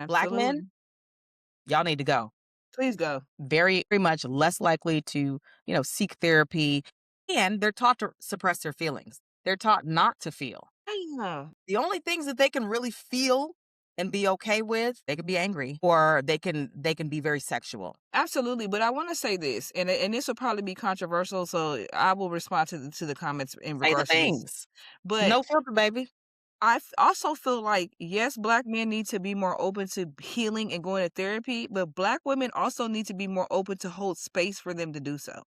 Black men, Absolutely. y'all need to go. Please go. Very, very much less likely to, seek therapy, and they're taught to suppress their feelings. They're taught not to feel. Yeah. The only things that they can really feel and be okay with, they can be angry or they can be very sexual. Absolutely, but I wanna say this, and this will probably be controversial, so I will respond to the comments in Say the regards to this. things. But No filter, baby. also feel like, yes, Black men need to be more open to healing and going to therapy, but Black women also need to be more open to hold space for them to do so,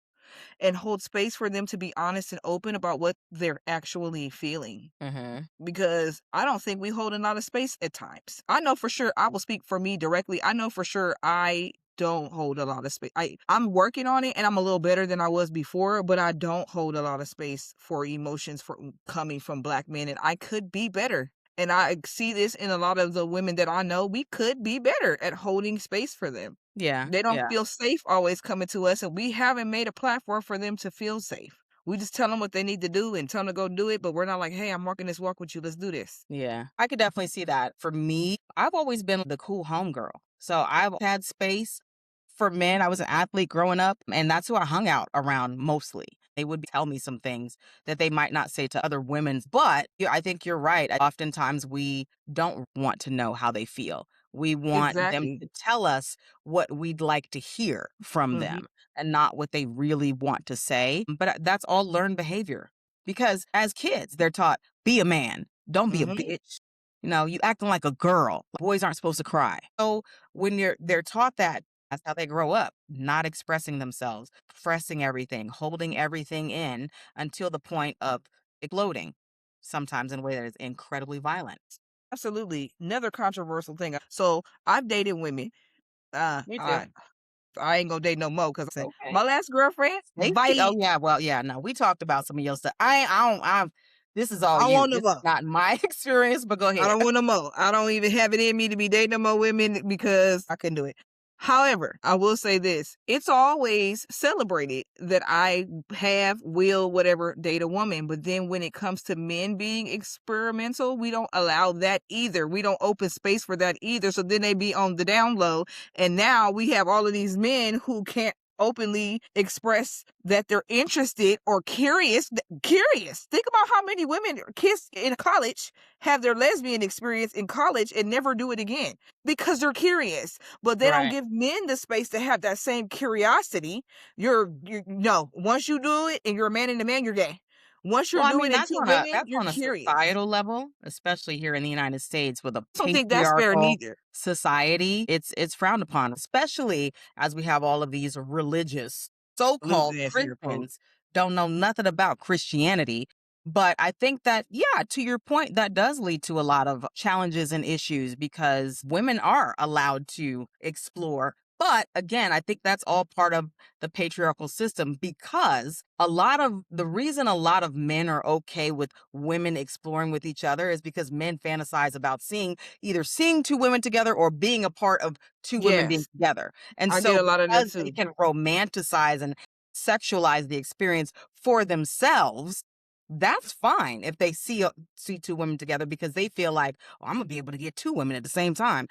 and hold space for them to be honest and open about what they're actually feeling. Mhm. Because I don't think we hold a lot of space at times. I know for sure, I will speak for me directly. I know for sure I don't hold a lot of space. I'm working on it and I'm a little better than I was before, but I don't hold a lot of space for emotions for coming from Black men, and I could be better. And I see this in a lot of the women that I know. We could be better at holding space for them. Yeah, They don't yeah, feel safe always coming to us, and we haven't made a platform for them to feel safe. We just tell them what they need to do and tell them to go do it, but we're not like, "Hey, I'm walking this walk with you. Let's do this." yeah. I could definitely see that. For me, I've always been the cool homegirl. So I've had space for men. I was an athlete growing up, and that's who I hung out around mostly. They would tell me some things that they might not say to other women. But yeah, I think you're right. Oftentimes we don't want to know how they feel. We want them Exactly. to tell us what we'd like to hear from Mhm, them and not what they really want to say. But that's all learned behavior because as kids, they're taught be a man, don't be a mhm. bitch. You acting like a girl. Boys aren't supposed to cry. So when they're taught that, that's how they grow up, not expressing themselves, pressing everything, holding everything in until the point of exploding, sometimes in a way that is incredibly violent. Absolutely. Another controversial thing. So, I've dated women. Uh, Me too. I I ain't gonna date no more because Okay. my last girlfriend, Safety. Oh violent. yeah. Well, yeah. No, we talked about some of your stuff. I don't. This is all I you. want no This is more. not my experience. But go I ahead. don't want no more. I don't even have it in me to be dating no more women because I couldn't do it. However, I will say this. It's always celebrated that I will, whatever, date a woman. But then when it comes to men being experimental, we don't allow that either. We don't open space for that either. So then they be on the down low. And now we have all of these men who can't openly express that they're interested or curious. Curious. Think about how many women, kids in college, have their lesbian experience in college and never do it again because they're curious, but they don't Right. give men the space to have that same curiosity. You no, once you do it and you're a man and a man, you're gay. Once you're Well, I doing mean, it that's to on a women, that's you're on a curious. societal level, especially here in the United States with a I don't think that's fair patriarchal neither. society. It's frowned upon, especially as we have all of these religious so-called Absolutely, answer your quote. Christians don't know nothing about Christianity. But I think that, yeah, to your point, that does lead to a lot of challenges and issues because women are allowed to explore. But again, I think that's all part of the patriarchal system because the reason a lot of men are okay with women exploring with each other is because men fantasize about either seeing two women together or being a part of two women being Yes, together. And I get so a lot of that because they too. can romanticize and sexualize the experience for themselves, that's fine if they see two women together because they feel like, oh, I'm gonna be able to get two women at the same time.